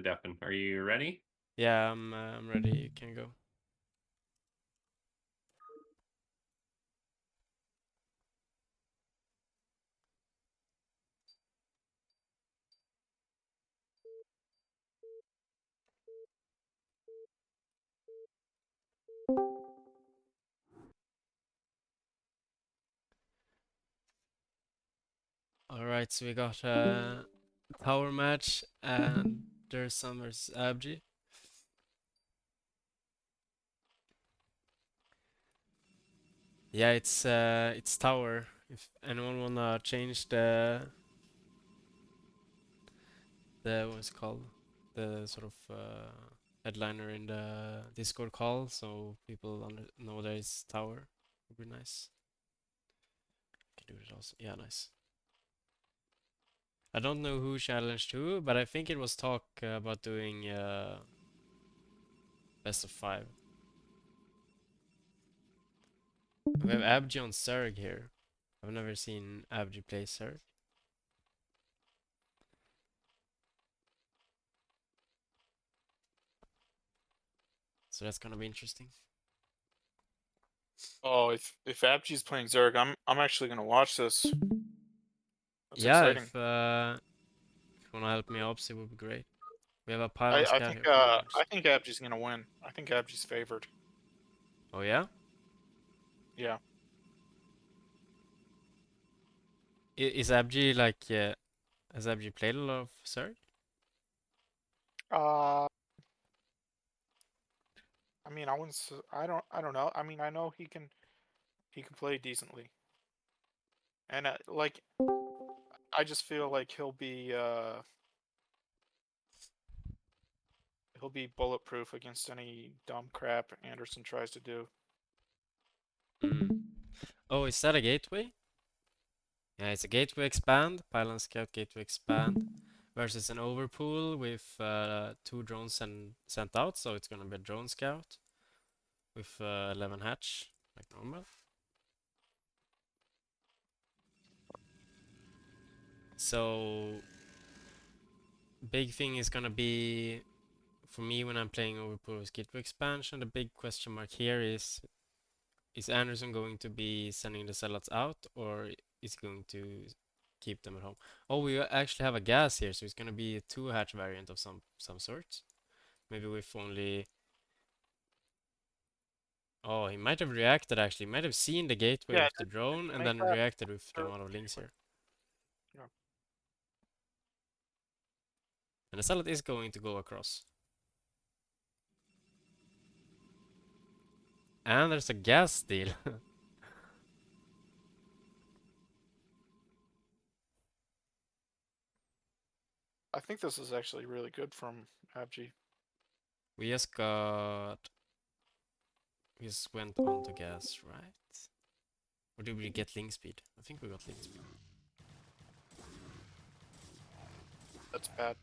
Deppen. Are you ready? Yeah, I'm ready. You can go. All right, so we got a tower match, and there's some versus Abge. Yeah, it's tower. If anyone wanna change the what's it called, the sort of headliner in the Discord call, so people know that it's tower, would be nice. Can do it also. Yeah, nice. I don't know who challenged who, but I think it was talk about doing best of 5. We have Abge on Zerg here. I've never seen Abge play Zerg. So that's gonna be interesting. Oh, if AbgeeZerg playing Zerg, I'm actually gonna watch this. That's Yeah, exciting. if you wanna help me ops, it would be great. We have a pylon I scout think here for beginners. I think AbgeeZerg's gonna win. I think AbgeeZerg's favored. Oh yeah? Yeah. Is Abge like has Abge played a lot of Zerg? Uh, I mean, I wouldn't. I don't know. I mean, I know he can play decently, and like I just feel like he'll be bulletproof against any dumb crap Anderson tries to do. Mm. Oh, is that a gateway? Yeah, it's a gateway expand, pylon scout gateway expand versus an overpool with 2 drones and sent out, so it's gonna be a drone scout with 11 hatch, like normal. So big thing is gonna be for me when I'm playing overpool with gateway expansion. The big question mark here is Anderson going to be sending the sellouts out, or is he going to keep them at home? Oh, we actually have a gas here, so it's gonna be a 2 hatch variant of some sort. Maybe with only. Oh, he might have reacted actually. He might have seen the gateway Yeah, with the drone and make then that. reacted with the amount of links here. Yeah. And the salad is going to go across. And there's a gas steal. I think this is actually really good from AbgeeZerg. We just got. We just went on to gas, right? Or did we get link speed? I think we got link speed. That's bad.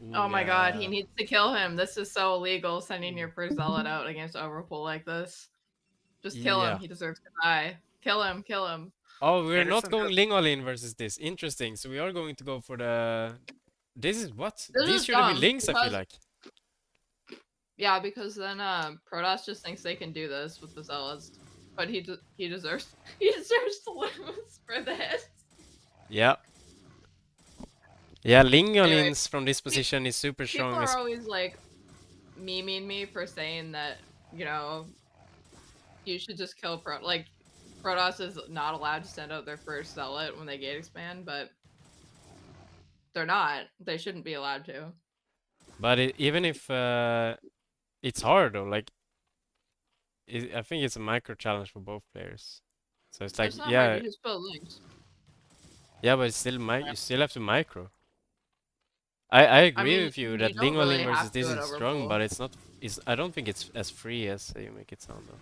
Ooh, Oh my god, yeah. he needs to kill him. This is so illegal, sending your first zealot out against Overpool like this. Just kill him. Yeah. He deserves to die. Kill him, kill him. Oh, we're not Anderson going does- Ling all in versus this. Interesting. So we are going to go for the. This is what? This These is should have been dumb, links, I feel because- like. Yeah, because then Protoss just thinks they can do this with the zealots. But he deserves he deserves to lose for this. Yeah. Yeah, Anyway, Lingolins from this position is super People strong. are always like memeing me for saying that, you know, you should just kill Protoss is not allowed to send out their first zealot when they gate expand, but they're not. They shouldn't be allowed to. But even if it's hard though, like I think it's a micro challenge for both players. So it's like, It's not yeah, hard, you just put links. yeah, but it's still you still have to micro. I agree mean, with you you that don't really Lingolin versus have to this at is strong, Overpool. but it's not. I don't think it's as free as you make it sound though.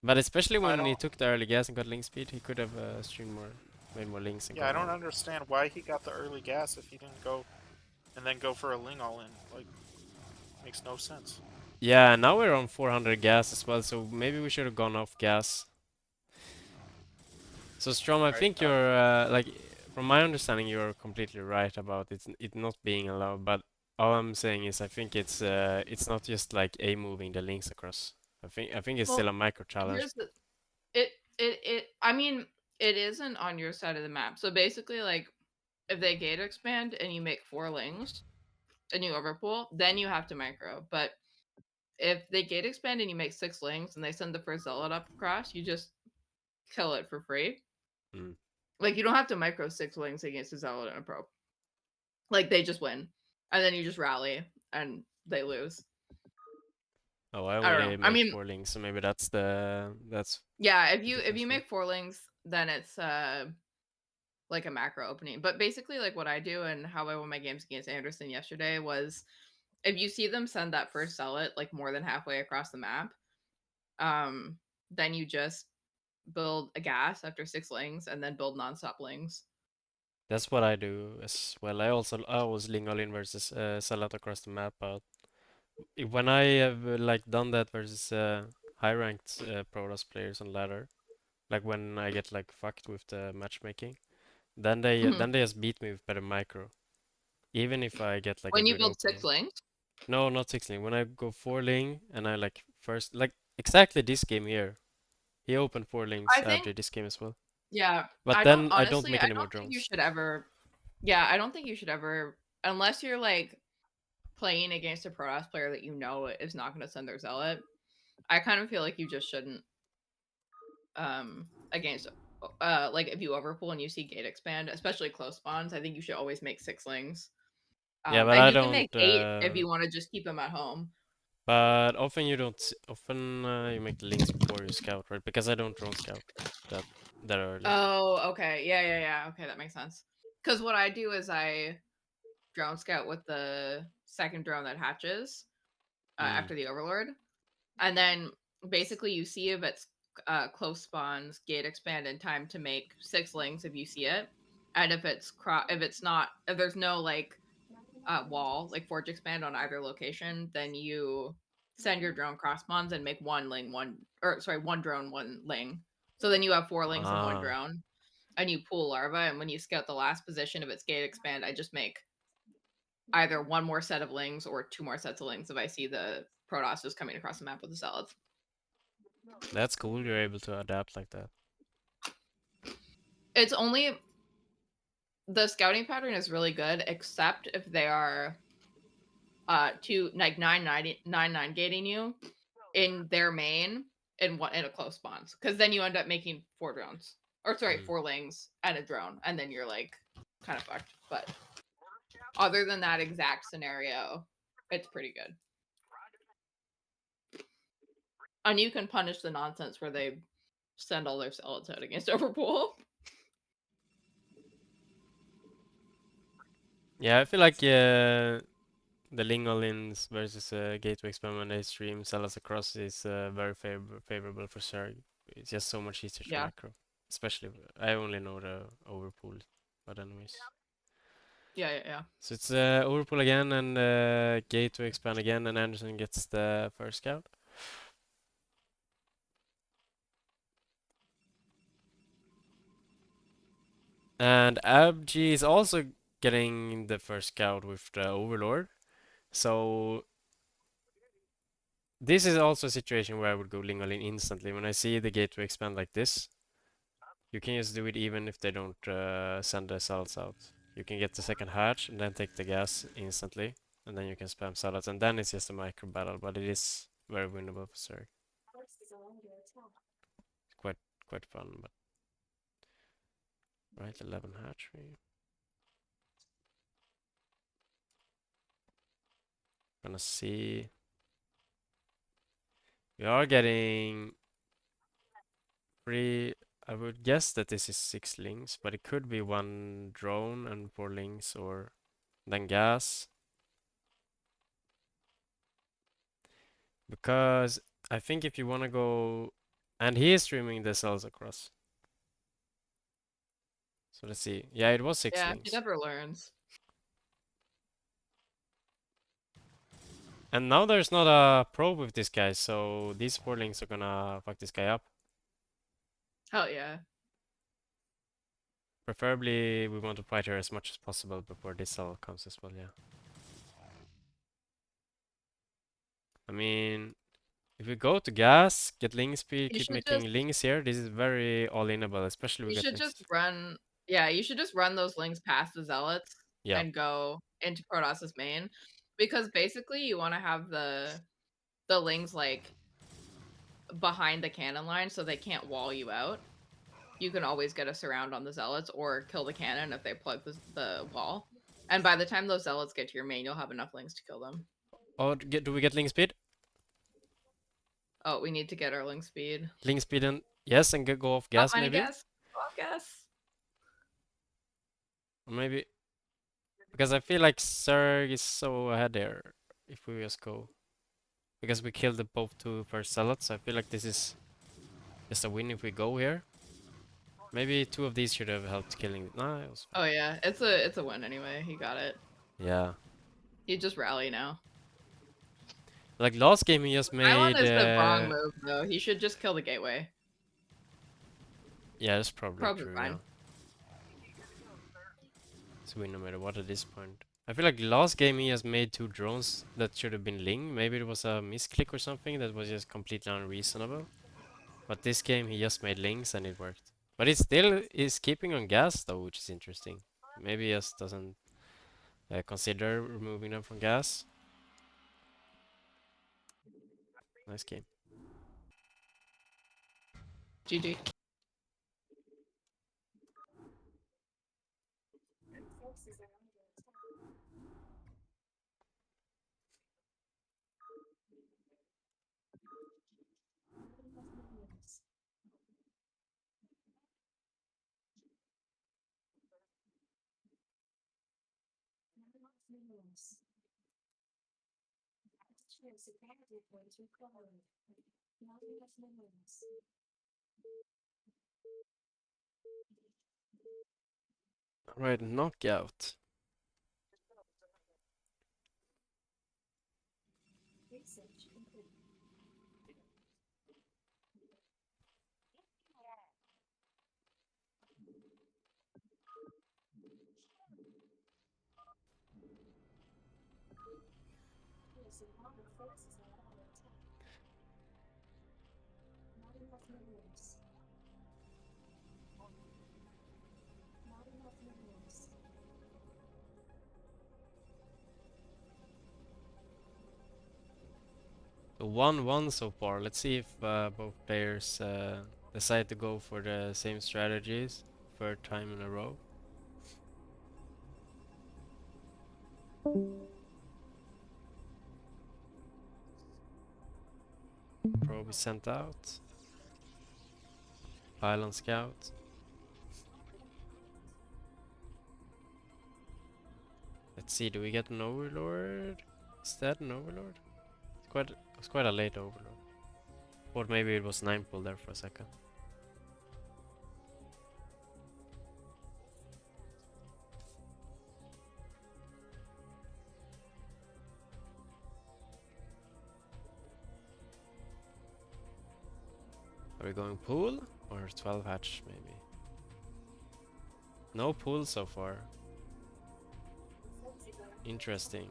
But especially when he took the early gas and got link speed, he could have streamed more, made more links. And Yeah, I don't understand why he got the early gas if he didn't go and then go for a Ling all in. Like, makes no sense. Yeah, now we're on 400 gas as well, so maybe we should have gone off gas. So Strom, I think you're like from my understanding, you're completely right about it not being allowed. But all I'm saying is, I think it's not just like a moving the links across. I think it's still Well, a micro challenge. here's the I mean, it isn't on your side of the map. So basically, like, if they gate expand and you make 4 lanes and you overpool, then you have to micro. But if they gate expand and you make 6 lanes and they send the first zealot up across, you just kill it for free. Mm. Like, you don't have to micro 6 lanes against a zealot and a probe. Like, they just win, and then you just rally and they lose. Oh, I I don't only know. I make mean, 4 links, so maybe that's yeah, if the you difference there. make 4 links, then it's like a macro opening. But basically, like, what I do and how I won my games against Anderson yesterday was, if you see them send that first zealot like more than halfway across the map, then you just build a gas after 6 lings and then build non-stop lings. That's what I do as well. I always Lingolin versus Salat across the map, but when I have like done that versus high ranked Protoss players on ladder, like when I get like fucked with the matchmaking, Mhm. then they just beat me with better micro. Even if I get like a When you good build 6 opening. lings, No, not 6 ling. When I go 4 ling and I like first like exactly this game here. He opened 4 lings I think, after this game as well. yeah, But then I don't honestly, make I any more don't think you drones. should ever, yeah, I don't think you should ever, unless you're like playing against a Protoss player that you know is not going to send their zealot. I kind of feel like you just shouldn't against like if you overpool and you see gate expand, especially close spawns, I think you should always make 6 lings. Yeah, but And I you can don't. make 8 if you want to just keep them at home. But often you don't. Often you make the links before you scout, right? Because I don't drone scout that that early. Oh, okay. Yeah. Okay, that makes sense. Because what I do is I drone scout with the second drone that hatches Mm. after the overlord, and then basically you see if it's close spawns, gate expand in time to make 6 lings if you see it, and if it's not, if there's no like wall like forge expand on either location, then you send your drone cross spawns and make 1 ling, one drone, 1 ling. So then you have 4 lings and 1 Ah, drone, and you pool larva. And when you scout the last position, if it's gate expand, I just make either 1 more set of lings or 2 more sets of lings if I see the Protoss is coming across the map with the zealots. that's cool. You're able to adapt like that. It's only, the scouting pattern is really good, except if they are to like 9 gating you in their main in a close spawns, because then you end up making 4 drones, or sorry, Mm. 4 lings and a drone, and then you're like kind of fucked. But other than that exact scenario, it's pretty good. And you can punish the nonsense where they send all their zealots out against Overpool. Yeah, I feel like the Lingolins versus Gateway Experiment A stream Salas across is very favorable for Zerg. It's just so much easier to Yeah, macro. Especially, I only know the overpool, but anyways. yeah. So it's overpool again and Gateway expand again, and Anderson gets the first scout. And Abgee is also getting the first scout with the Overlord. So this is also a situation where I would go Lingolin instantly. When I see the gateway expand like this, you can just do it even if they don't send the salads out. You can get the second hatch and then take the gas instantly, and then you can spam salads, and then it's just a micro battle, but it is very winnable for Zerg. It's quite fun, but right, 11 hatchery. Gonna see. We are getting three. I would guess that this is 6 links, but it could be 1 drone and 4 links, or then gas. Because I think if you want to go, and he is streaming the cells across. So let's see. Yeah, it was six Yeah, he links. never learns. And now there's not a probe with this guy, so these 4 links are gonna fuck this guy up. Hell yeah. Preferably, we want to fight her as much as possible before this cell comes as well, yeah. I mean, if we go to gas, get Ling speed, You keep should making just Lings here, this is very all-inable, especially we you get should just Lings. run. Yeah, you should just run those Lings past the zealots Yeah. and go into Protoss's main, because basically you want to have the Lings like behind the cannon line so they can't wall you out. You can always get a surround on the zealots or kill the cannon if they plug the wall. And by the time those zealots get to your main, you'll have enough Lings to kill them. Oh, do we get Ling speed? Oh, we need to get our Ling speed. Ling speed and yes, and go off Not gas many maybe? gas. Off gas. Or maybe because I feel like Zerg is so ahead there if we just go. Because we killed the both two first zealots, I feel like this is just a win if we go here. Maybe two of these should have helped killing. Nah, it was fine. Oh yeah, it's a win anyway. He got it. Yeah. You just rally now. Like last game he just Nylon made is the wrong move though. He should just kill the gateway. yeah, that's probably Probably true, fine. yeah. So we win no matter what at this point. I feel like last game he has made two drones that should have been Ling. Maybe it was a misclick or something that was just completely unreasonable. But this game he just made Lings and it worked. But it still is keeping on gas though, which is interesting. Maybe he just doesn't consider removing them from gas. Nice game. GG. Right, knockout. So 1-1 so far. Let's see if both players decide to go for the same strategies third time in a row. Probe is sent out. Pylon scout. Let's see, do we get an overlord? Is that an overlord? It's quite a late overlord. Or maybe it was 9 pull there for a second. Are we going pool or 12 hatch maybe? No pool so far. Interesting.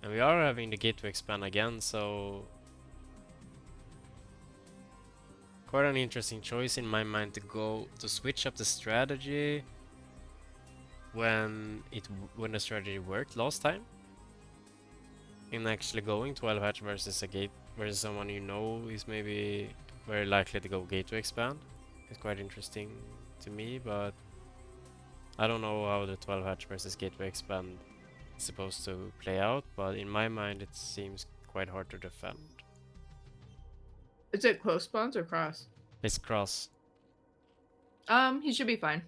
And we are having the gate to expand again, so quite an interesting choice in my mind to go to switch up the strategy when the strategy worked last time. In actually going 12 hatch versus a gate versus someone you know is maybe very likely to go gate to expand. It's quite interesting to me, but I don't know how the 12 hatch versus gate to expand is supposed to play out, but in my mind it seems quite hard to defend. Is it close spawns or cross? It's cross. He should be fine.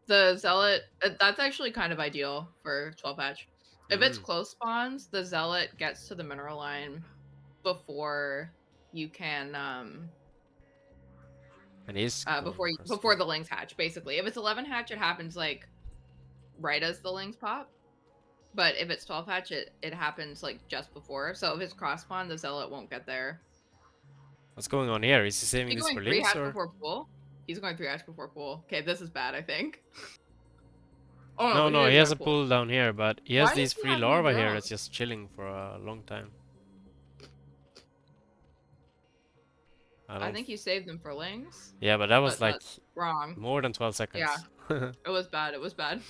The zealot, that's actually kind of ideal for 12 hatch. If it's close spawns, the zealot gets to the mineral line before you can And he's before the lings hatch, basically. If it's 11 hatch, it happens like right as the lings pop. But if it's 12 hatch, it happens like just before. So if it's cross spawn, the zealot won't get there. What's going on here? Is he saving He this going for 3 links hatch or? before pool? He's going 3 hatch before pool. Okay, this is bad, I think. Oh No, no, no, he he is has going a pool. pool down here, but he has Why does these he free have no larvae here that's drones? just chilling for a long time. I I don't. think you saved them for links, Yeah, but that was but like that's wrong. more than 12 Yeah, seconds. it was bad. It was bad.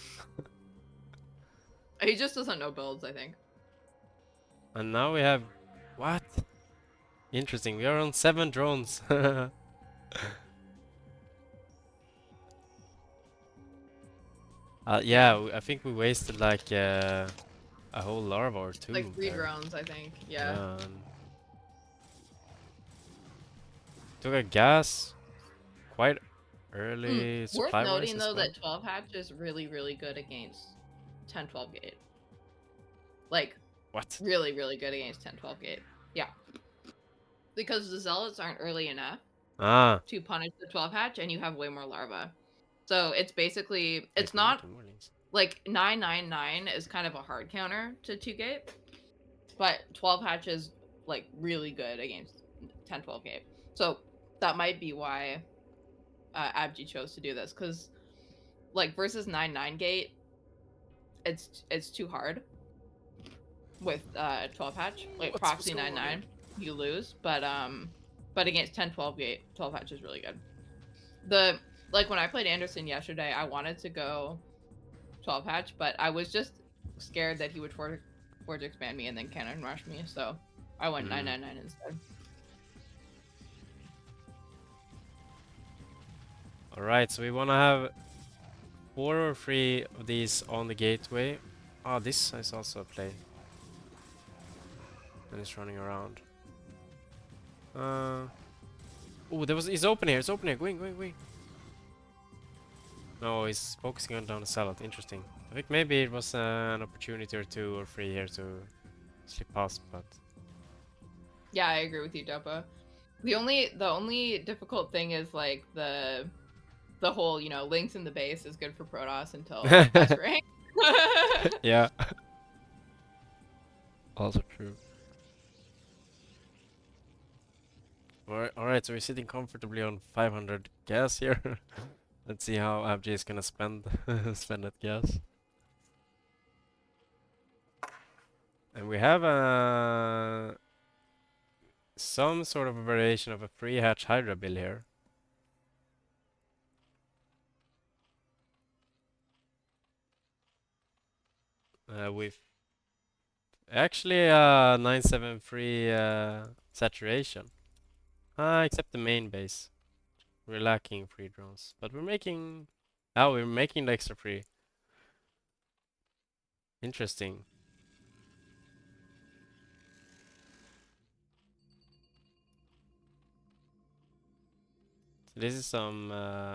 He just doesn't know builds, I think. And now we have what? Interesting. We are on 7 drones. Yeah, I think we wasted like a whole larva or two Like 3 there. drones, I think. Yeah. Yeah. Took a gas quite early Worth supply-wise noting as though well. that 12 hatch is really, really good against 10-12 gate. Like, What? really, really good against 10-12 gate. Yeah. Because the zealots aren't early enough Ah. to punish the 12 hatch, and you have way more larvae. So it's basically, Wait, it's we need not two more links. like 999 is kind of a hard counter to 2 gate, but 12 hatch is like really good against 10-12 gate. So that might be why Abge chose to do this, because like versus 9-9 gate, it's too hard with 12 hatch. Like What's proxy going on here? 9-9, you lose, but against 10-12 gate, 12 hatch is really good. The like when I played Anderson yesterday, I wanted to go 12 hatch, but I was just scared that he would forge expand me and then cannon rush me, so I went 999 instead. Alright, so we wanna have 4 or 3 of these on the gateway. Ah, this is also a play. And it's running around. Oh, he's open here, it's open here, going. No, he's focusing on down the salad, interesting. I think maybe it was an opportunity or 2 or 3 here to slip past, but... Yeah, I agree with you, Dopa. The only difficult thing is like the whole, you know, links in the base is good for Protoss until S rank. Yeah. Also true. Alright, so we're sitting comfortably on 500 gas here. Let's see how Abge is gonna spend that gas. And we have some sort of a variation of a free hatch Hydra build here. With actually 973 saturation. Except the main base. We're lacking free drones. But we're making... Oh, we're making the extra free. Interesting. So this is some...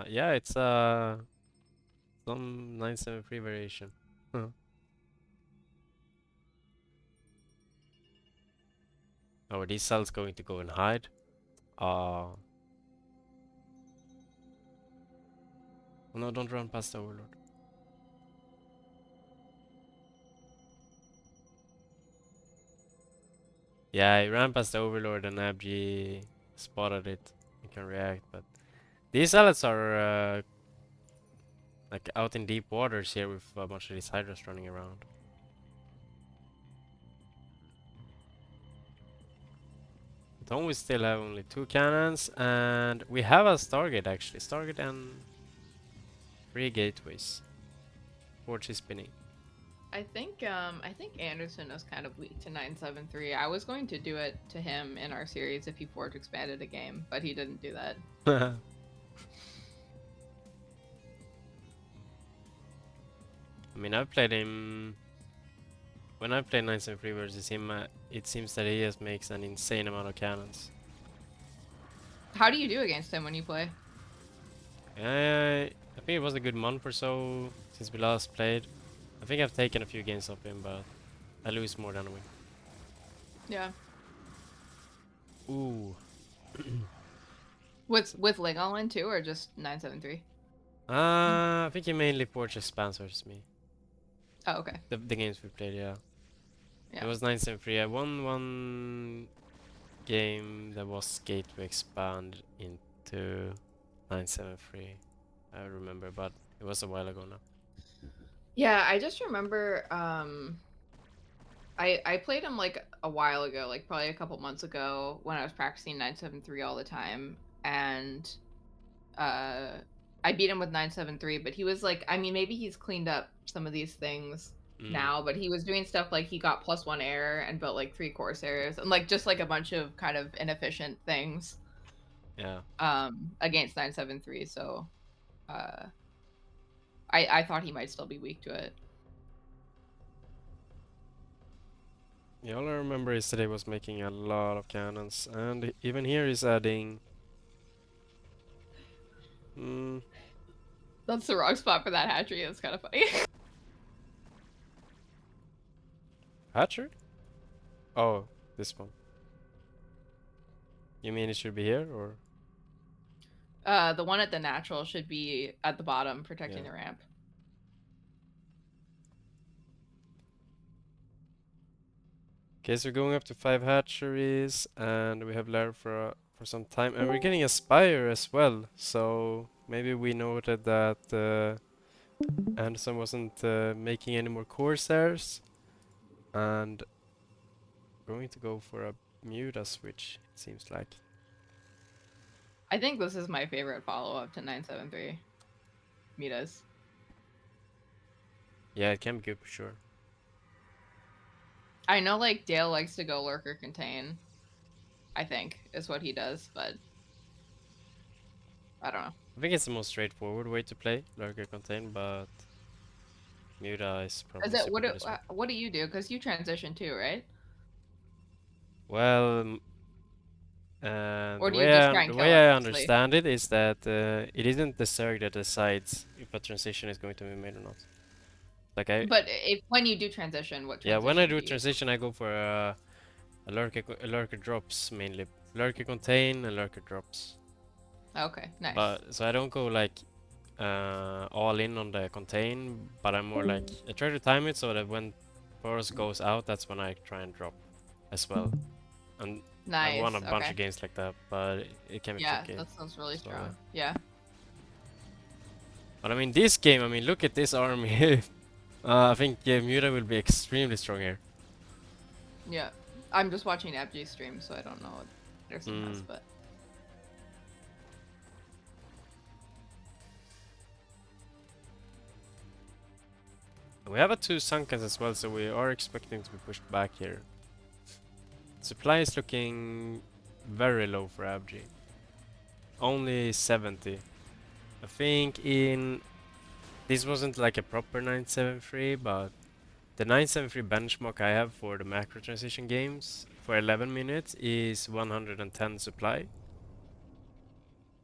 yeah, it's some 973 variation. Huh. Oh, are these cells going to go and hide? Oh no, don't run past the Overlord. Yeah, I ran past the Overlord and Abge spotted it. You can react, but these zealots are like out in deep waters here with a bunch of these Hydras running around. At home we still have only 2 cannons and we have a Stargate actually. Stargate and 3 gateways. Forge is spinning. I think Anderson is kind of weak to 973. I was going to do it to him in our series if he forge expanded a game, but he didn't do that. I mean, I've played him... When I play 973 versus him, it seems that he just makes an insane amount of cannons. How do you do against him when you play? I think it was a good month or so since we last played. I think I've taken a few games off him, but I lose more than I win. Yeah. Ooh. With Legoland too, or just 973? I think he mainly Porch expands versus me. Oh, okay. The games we played, yeah. Yeah. It was 973. I won one game that was Gateway expand into 973. I remember, but it was a while ago now. Yeah, I just remember I played him like a while ago, like probably a couple months ago when I was practicing 973 all the time, and uh I beat him with 973, but he was like, I mean, maybe he's cleaned up some of these things Mm, now, but he was doing stuff like he got +1 error and built like 3 Corsairs and like just like a bunch of kind of inefficient things yeah. against 973. So I thought he might still be weak to it. Yeah, all I remember is that he was making a lot of cannons, and even here he's adding. Mm, That's the wrong spot for that hatchery. It's kind of funny. hatchery? Oh, this one. You mean it should be here, or? The one at the natural should be at the bottom, protecting Yeah. the ramp. Okay, so we're going up to 5 hatcheries, and we have Lair for some time, and we're getting a Spire as well. So maybe we noted that Anderson wasn't making any more Corsairs, and going to go for a Muta switch, it seems like. I think this is my favorite follow-up to 973. Mitas. Yeah, it can be good for sure. I know like Dale likes to go lurker contain. I think is what he does, but I don't know. I think it's the most straightforward way to play Lurker Contain, but Muta is Is probably it super good as well. what do you do? Because you transition too, right? Well, Or do you just try and the kill way I endlessly? understand it is that it isn't the Zerg that decides if a transition is going to be made or not. Like But if when you do transition, what yeah, when I transition do do a you? transition, I go for a lurker drops mainly. Lurker contain and lurker drops. Okay, nice. But so I don't go like all in on the contain, but I'm more like I try to time it so that when Boros goes out, that's when I try and drop as well. And I've won Nice. a bunch Okay. of games like that, but it can be Yeah, tricky. that sounds really So yeah. strong. Yeah. But I mean, this game, I mean, look at this army. I think Muta will be extremely strong here. Yeah. I'm just watching AbgeeZerg stream, so I don't know what Anderson has, Mm. but We have a 2 Sunkens as well, so we are expecting to be pushed back here. Supply is looking very low for Abge. Only 70. I think in... This wasn't like a proper 973, but the 973 benchmark I have for the macro transition games for 11 minutes is 110 supply.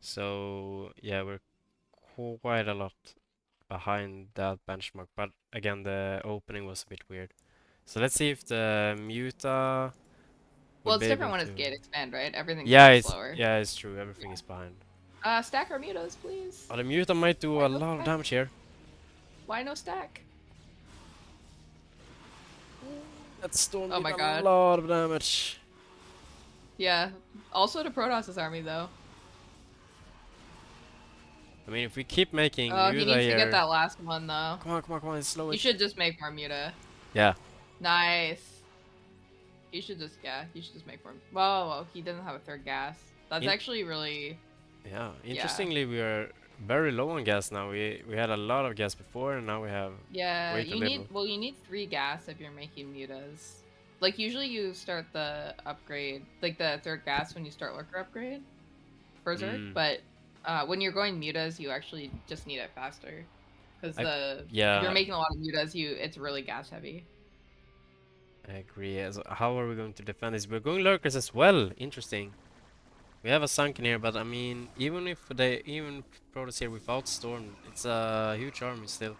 So yeah, we're quite a lot behind that benchmark, but again the opening was a bit weird. So let's see if the Muta well, would it's be different able when it's to... gate expand, right? Everything's Yeah, way slower. it's true, everything is behind. Stack our mutas, please. Oh, the Muta might do Why a no lot of stack? damage here. Why no stack? That storm Oh did my a god. lot of damage. Yeah. Also to Protoss's army though. I mean, if we keep making Oh, he Muta needs to get here... that last one though. Come on, slow You it. should just make more muta. Yeah. Nice. You should just you should just make more. Whoa, he doesn't have a third gas. That's In actually really yeah, yeah. interestingly, we are very low on gas now. We had a lot of gas before, and now we have Yeah, way too you need little. you need 3 gas if you're making mutas. Like usually you start the upgrade, like the third gas when you start lurker upgrade for Zerg, Mm. but when you're going mutas, you actually just need it faster because if you're Yeah, making a lot of mutas, it's really gas heavy. I agree. So how are we going to defend this? We're going lurkers as well. Interesting. We have a sunken here, but I mean, even Protoss here without storm, it's a huge army still.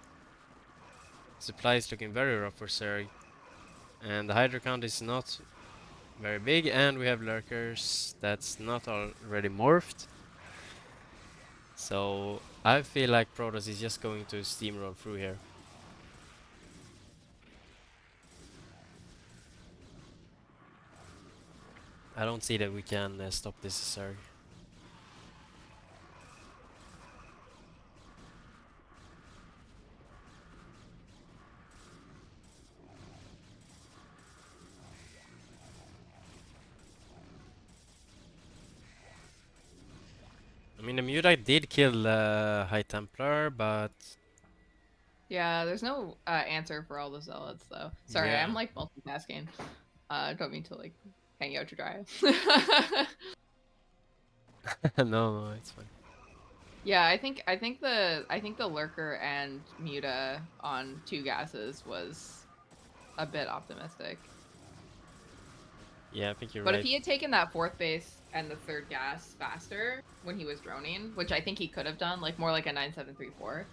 Supply is looking very rough for Zerg, and the Hydra count is not very big, and we have lurkers that's not already morphed. So I feel like Protoss is just going to steamroll through here. I don't see that we can stop this Zerg. I mean, the Mudite did kill High Templar, but Yeah, there's no answer for all the zealots though. Sorry, yeah. I'm like multitasking. Don't mean to like hang you out to dry. No, it's fine. Yeah, I think the lurker and Muta on 2 gases was a bit optimistic. Yeah, I think you're But if right. he had taken that 4th base and the 3rd gas faster when he was droning, which I think he could have done, like more like a 9734,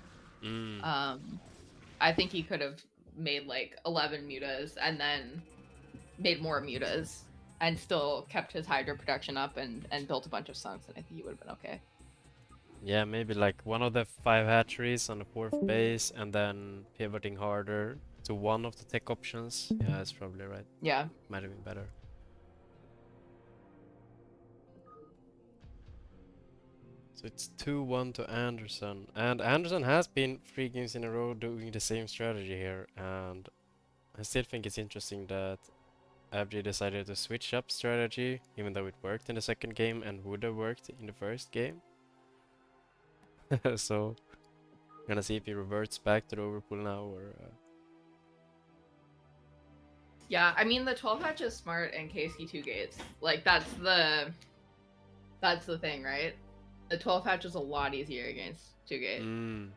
I think he could have made like 11 mutas and then made more mutas and still kept his hydro production up and built a bunch of sunks, and I think he would have been okay. Yeah, maybe like one of the 5 hatcheries on the 4th base and then pivoting harder to one of the tech options. Yeah, that's probably right. Yeah. Might have been better. So it's 2-1 to Anderson. And Anderson has been 3 games in a row doing the same strategy here. And I still think it's interesting that Abge decided to switch up strategy, even though it worked in the second game and would have worked in the first game. So, gonna see if he reverts back to the overpool now or... Yeah, I mean the 12 hatch is smart and Kasey 2 gates. Like that's the thing, right? The 12 hatch is a lot easier against 2 gate. And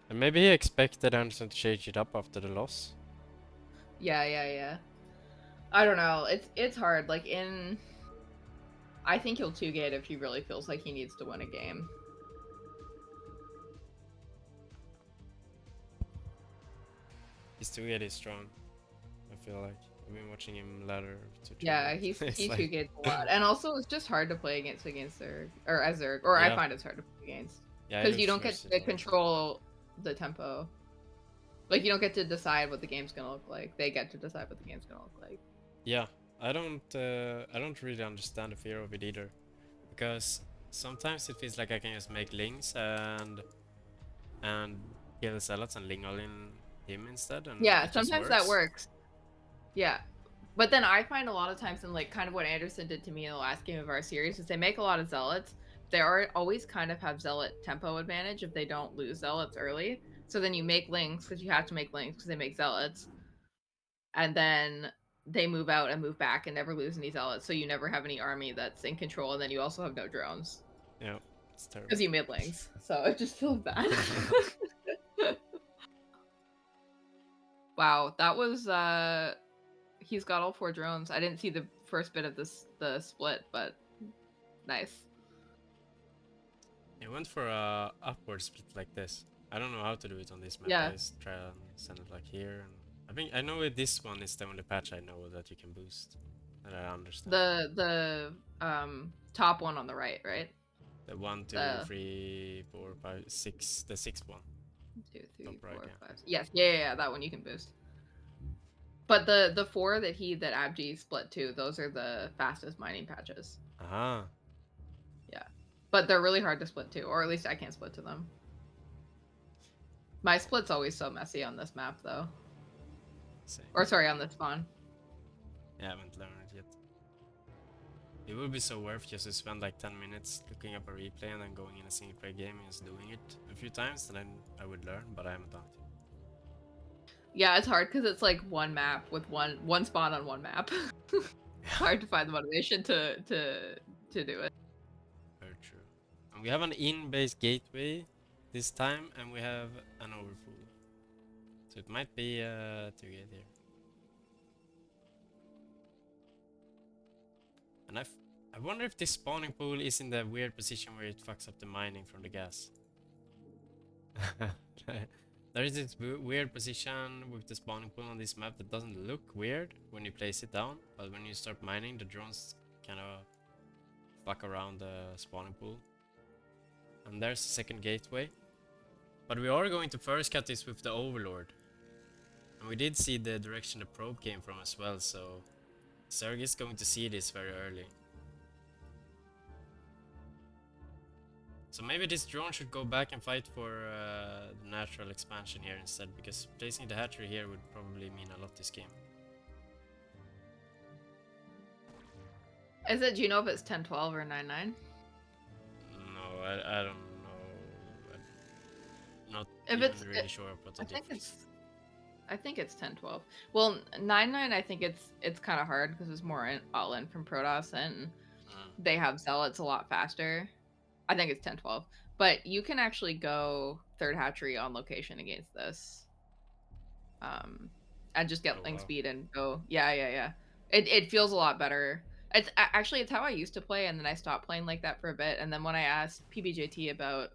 maybe he expected Anderson to change it up after the loss. Yeah. I don't know. It's hard. Like I think he'll 2 gate if he really feels like he needs to win a game. His 2-gate is strong, I feel like. I've been watching him ladder to 2 Yeah, gate. he like... 2 gates a lot. And also it's just hard to play against Zerg or as Zerg, or I Yeah. find it's hard to play against. Yeah, Because you don't get to versatile. control the tempo. Like you don't get to decide what the game's gonna look like. They get to decide what the game's gonna look like. Yeah, I don't really understand the fear of it either, because sometimes it feels like I can just make links and kill the zealots and ling all in him instead, and Yeah, it just sometimes that works. Yeah. But then I find a lot of times, and like kind of what Anderson did to me in the last game of our series, is they make a lot of zealots. They are always kind of have zealot tempo advantage if they don't lose zealots early. So then you make links because you have to make links because they make zealots. And then they move out and move back and never lose any zealots. So you never have any army that's in control, and then you also have no drones. Yeah, it's terrible. Because you made links. So it just feels bad. Wow, that was he's got all 4 drones. I didn't see the first bit of the split, but nice. It went for a upward split like this. I don't know how to do it on this map. Yeah. I just try and send it like here. And I know this one is the only patch I know that you can boost. That I understand. The top one on the right? The 1, 2, 3, 4, 5, 6. The 6th one. 2, 3, Top 4, right, yeah. 5. Yes, yeah, that one you can boost. But the 4 that Abge split to, those are the fastest mining patches. Aha. Yeah. But they're really hard to split to, or at least I can't split to them. My split's always so messy on this map, though. Same. Or sorry, on this spawn. Yeah, I haven't learned it yet. It would be so worth just to spend like 10 minutes looking up a replay and then going in a single player game and just doing it a few times, and then I would learn, but I haven't done it yet. Yeah, it's hard because it's like one map with one spawn on one map. It's hard to find the motivation to do it. Very true. And we have an in-base gateway this time, and we have an overpool. So it might be 2-gate here. And I wonder if this spawning pool is in the weird position where it fucks up the mining from the gas. There is this weird position with the spawning pool on this map that doesn't look weird when you place it down, but when you start mining, the drones kind of fuck around the spawning pool. And there's the second gateway. But we are going to first cut this with the Overlord. And we did see the direction the probe came from as well, so Zerg is going to see this very early. So maybe this drone should go back and fight for the natural expansion here instead, because placing the hatchery here would probably mean a lot this game. Is it? Do you know if it's 10-12 or 9-9? No, I don't know. I'm not If even it's, really sure what the I think difference. I think it's 10-12. Well, 9-9. I think it's kind of hard because it's more all in from Protoss, and they have zealots a lot faster. I think it's 10-12. But you can actually go third hatchery on location against this. And just get Oh, link wow. speed and go. Yeah. It feels a lot better. It's how I used to play, and then I stopped playing like that for a bit. And then when I asked PBJT about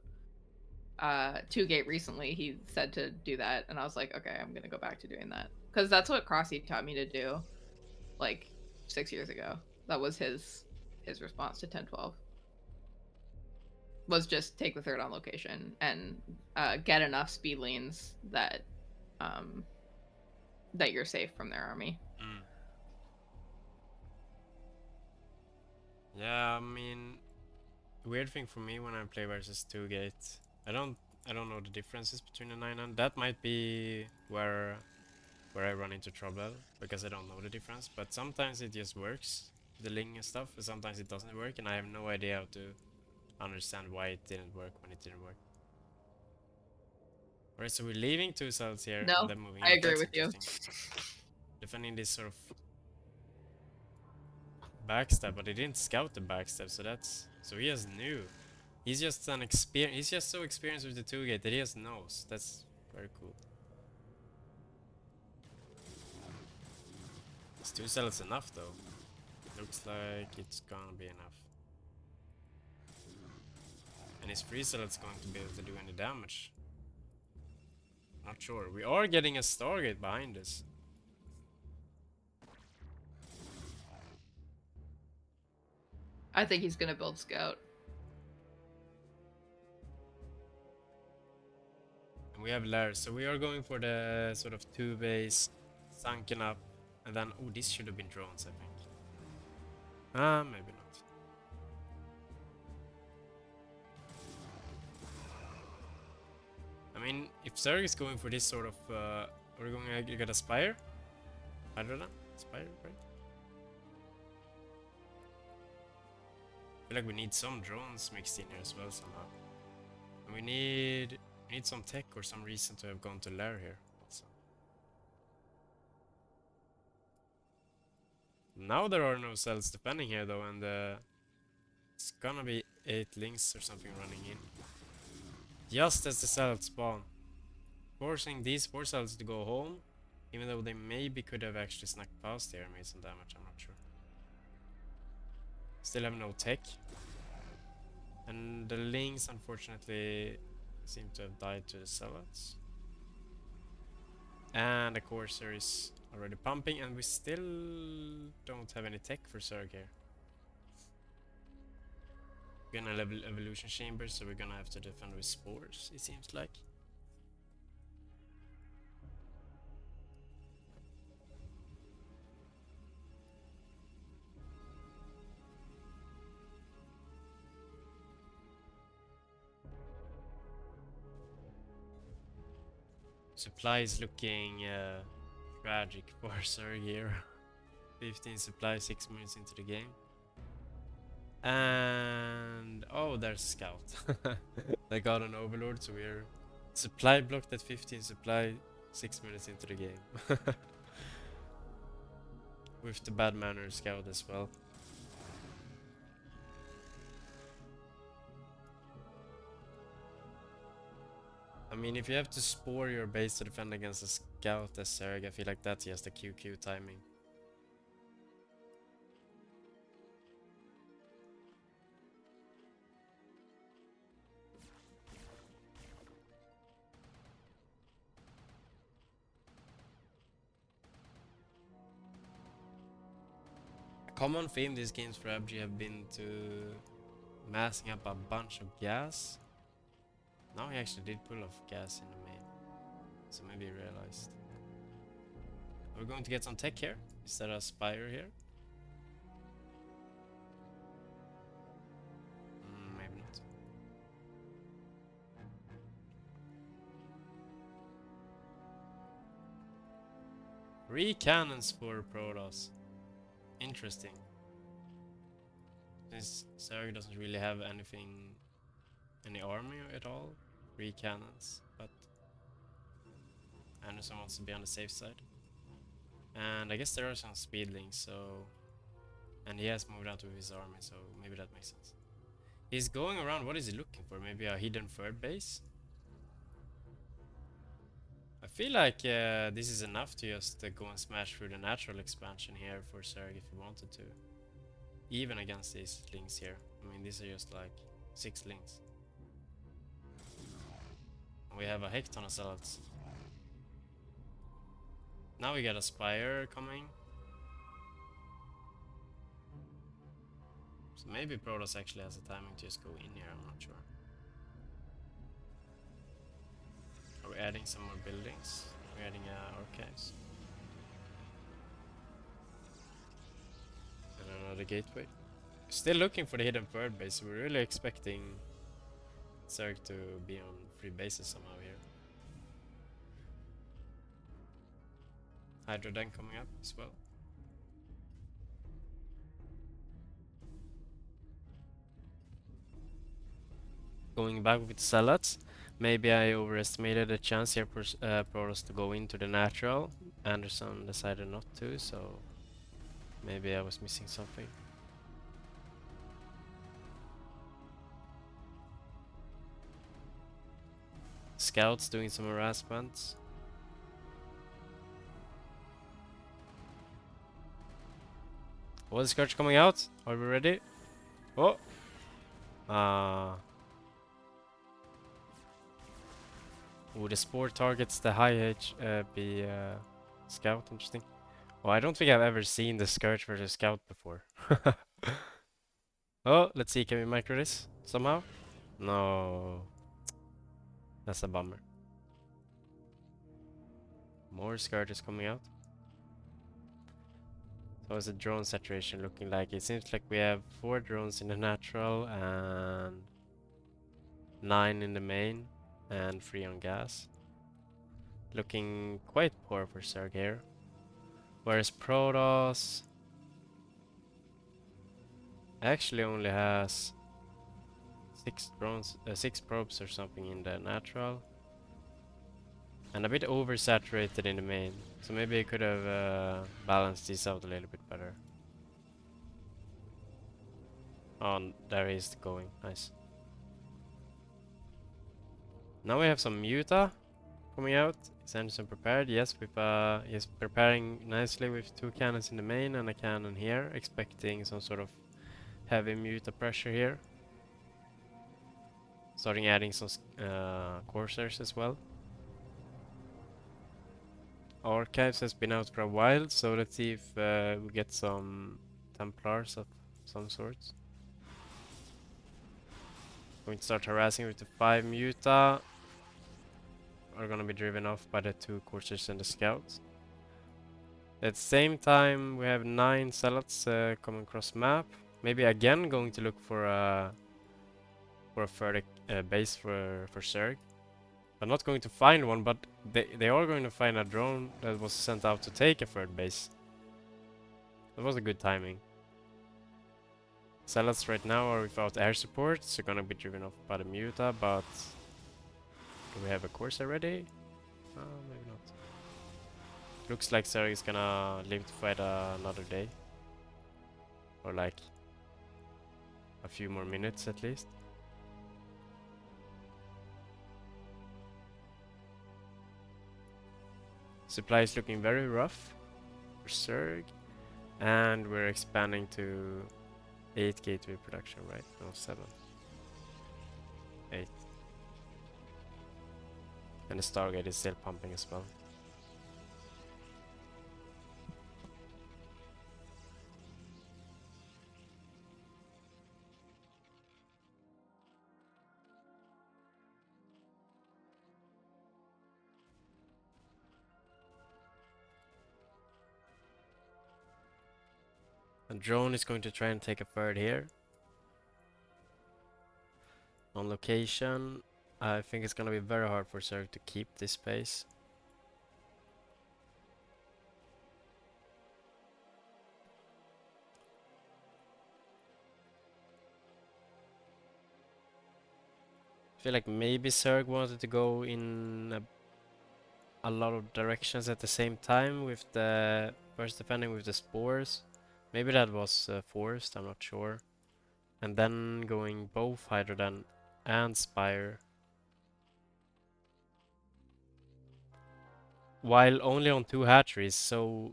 2-gate recently, he said to do that, and I was like, okay, I'm gonna go back to doing that because that's what Crossy taught me to do, like 6 years ago. That was his response to 10-12. Was just take the third on location and get enough speed lanes that that you're safe from their army. Yeah, I mean, weird thing for me when I play versus 2-gate, I don't know the differences between the 9 and that might be where I run into trouble because I don't know the difference. But sometimes it just works, the ling and stuff, and sometimes it doesn't work, and I have no idea how to understand why it didn't work when it didn't work. Alright, so we're leaving 2 cells here and No, then moving I out. agree That's with you. interesting. Defending this sort of backstab, but he didn't scout the backstab, so he has new. He's just he's just so experienced with the 2-gate that he has knows. That's very cool. His 2 cells enough though. Looks like it's gonna be enough. And his 3 cell is going to be able to do any damage. Not sure. We are getting a Stargate behind us. I think he's gonna build scout. And we have Lars, so we are going for the sort of 2 base, sunken up, and then oh, this should have been drones, I think. Maybe not. I mean, if Zerg is going for this sort of, we're going to get a Spire? I don't know. Spire, right? I feel like we need some drones mixed in here as well somehow. And we need some tech or some reason to have gone to Lair here also. Now there are no cells defending here though, and it's gonna be 8 links or something running in. Just as the cells spawn. Forcing these 4 cells to go home, even though they maybe could have actually snuck past here and made some damage, I'm not sure. Still have no tech. And the links unfortunately seem to have died to the zealots. And the Corsair is already pumping, and we still don't have any tech for Zerg here. We're gonna level evolution chambers, so we're gonna have to defend with spores, it seems like. Supply is looking tragic for Zerg here. 15 supply, 6 minutes into the game. And oh, there's a scout. They got an overlord, so we're supply blocked at 15 supply, 6 minutes into the game. With the bad manner scout as well. I mean, if you have to spore your base to defend against a scout as Zerg, I feel like that's just a QQ timing. A common theme these games for AbgeeZerg have been to massing up a bunch of gas. Now he actually did pull off gas in the main, so maybe he realized. We're going to get some tech here. Is there a spire here? Maybe not. 3 cannons for Protoss. Interesting. Since Zerg doesn't really have any army at all. 3 cannons, but Anderson wants to be on the safe side. And I guess there are some speedlings, so... And he has moved out with his army, so maybe that makes sense. He's going around, what is he looking for? Maybe a hidden third base? I feel like this is enough to just go and smash through the natural expansion here for Zerg if he wanted to. Even against these links here. I mean, these are just like 6 links. And we have a heck ton of zealots. Now we got a Spire coming. So maybe Protoss actually has a timing to just go in here, I'm not sure. Are we adding some more buildings? We're adding archives. And another gateway. Still looking for the hidden third base. We're really expecting Zerg to be on 3 bases somehow here. Hydra Den coming up as well. Going back with Zealots. Maybe I overestimated the chance here for Protoss to go into the natural. Anderson decided not to, so maybe I was missing something. Scouts doing some harassment. Oh, the Scourge coming out. Are we ready? Oh! Oh, the Spore targets the high HP Scout. Interesting. Oh, I don't think I've ever seen the Scourge versus Scout before. Oh, let's see. Can we micro this somehow? No. That's a bummer. More Scourges coming out. So what's the drone saturation looking like? It seems like we have 4 drones in the natural and 9 in the main and 3 on gas. Looking quite poor for Zerg here. Whereas Protoss actually only has 6 drones, 6 probes or something in the natural. And a bit oversaturated in the main. So maybe I could have balanced this out a little bit better. Oh, there he is going. Nice. Now we have some Muta coming out. Is Anderson prepared? Yes, with he's preparing nicely with 2 cannons in the main and a cannon here, expecting some sort of heavy Muta pressure here. Starting adding some Corsairs as well. Archives has been out for a while, so let's see if we get some Templars of some sorts. Going to start harassing with the 5 Muta. Are gonna be driven off by the 2 Corsairs and the Scouts. At the same time, we have 9 Zealots coming across map. Maybe again going to look for a further base for Zerg. I'm not going to find one, but they are going to find a drone that was sent out to take a third base. That was a good timing. Zealots right now are without air support, so gonna be driven off by the Muta, but do we have a Corsair ready? Maybe not. Looks like Zerg is gonna live to fight another day. Or like a few more minutes at least. Supply is looking very rough for Zerg. And we're expanding to 8 gateway production, right? No, 7. 8. And the Stargate is still pumping as well. A drone is going to try and take a third here. On location, I think it's gonna be very hard for Zerg to keep this pace. feel like maybe Zerg wanted to go in a lot of directions at the same time with the first defending with the spores. Maybe that was forced, I'm not sure. And then going both Hydrodan and Spire. While only on 2 hatcheries, so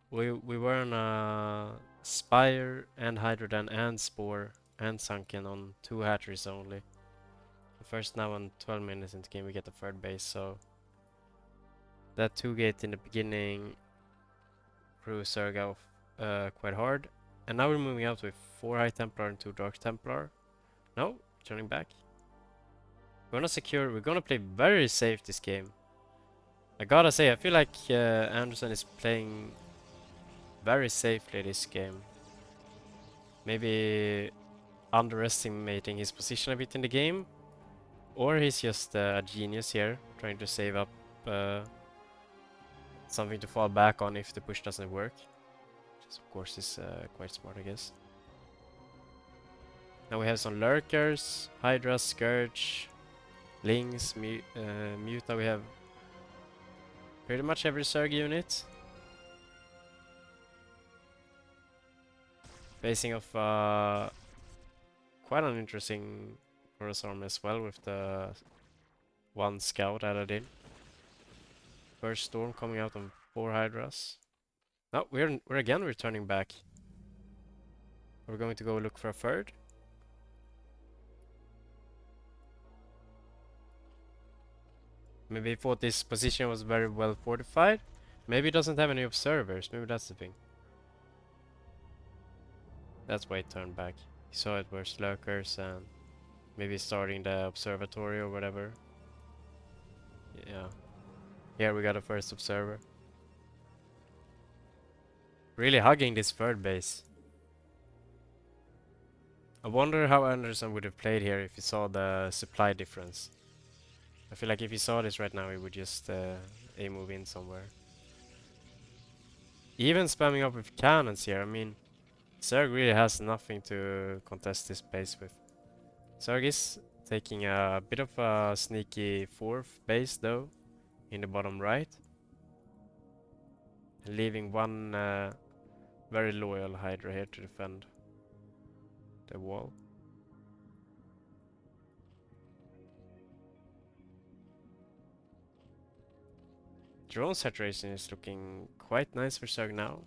we were on Spire and Hydrodan and Spore and Sunken on 2 hatcheries only. First now on 12 minutes into game we get the third base, so that 2 gate in the beginning threw Zerg out quite hard. And now we're moving out with 4 High Templar and 2 Dark Templar. No, turning back. We're gonna secure, we're gonna play very safe this game. I gotta say, I feel like Anderson is playing very safely this game. Maybe underestimating his position a bit in the game. Or he's just a genius here, trying to save up something to fall back on if the push doesn't work. Which of course is quite smart, I guess. Now we have some Lurkers, Hydra, Scourge, Lings, Muta. We have pretty much every Zerg unit. Facing off quite an interesting Horus army as well with the 1 scout added in. First storm coming out on 4 Hydras. No, we're again returning back. We're going to go look for a third. Maybe he thought this position was very well fortified. Maybe he doesn't have any observers. Maybe that's the thing. That's why he turned back. He saw it were Lurkers and maybe starting the observatory or whatever. Yeah. Here we got a first observer. Really hugging this third base. I wonder how Anderson would have played here if he saw the supply difference. I feel like if he saw this right now, he would just move in somewhere. Even spamming up with cannons here, I mean, Zerg really has nothing to contest this base with. Zerg is taking a bit of a sneaky 4th base though, in the bottom right. Leaving 1 very loyal Hydra here to defend the wall. Drone saturation is looking quite nice for Zerg now.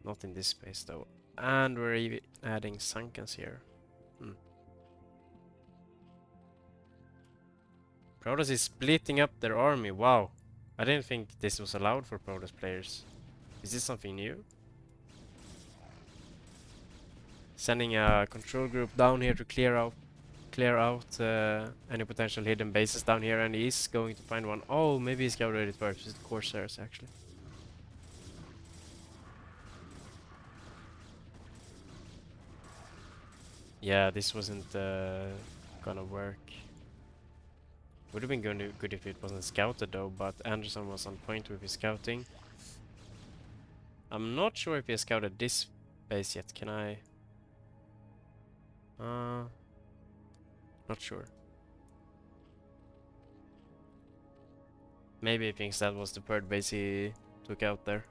Not in this space though. And we're even adding Sunkens here. Protoss is splitting up their army. Wow. I didn't think this was allowed for Protoss players. Is this something new? Sending a control group down here to clear out any potential hidden bases down here, and he's going to find one. Oh, maybe he's scouted it first. It's the Corsairs actually. Yeah, this wasn't gonna work. Would have been good if it wasn't scouted though, but Anderson was on point with his scouting. I'm not sure if he has scouted this base yet. Can I? Not sure. Maybe he thinks that was the third base he took out there.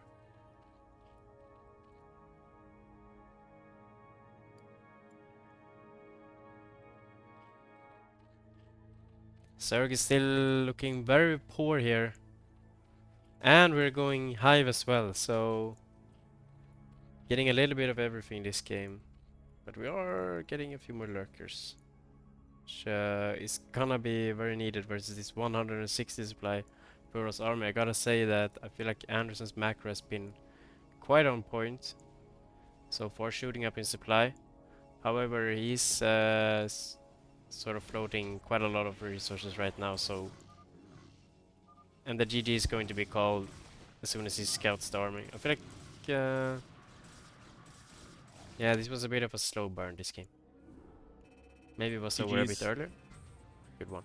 Zerg is still looking very poor here. And we're going Hive as well, so getting a little bit of everything this game. But we are getting a few more Lurkers, which is gonna be very needed versus this 160 supply Protoss army. I gotta say that I feel like Anderson's macro has been quite on point so far, shooting up in supply. However, he's sort of floating quite a lot of resources right now, so... And the GG is going to be called as soon as he scouts the army. I feel like... yeah, this was a bit of a slow burn, this game. Maybe it was over a bit GG's. earlier. Good one.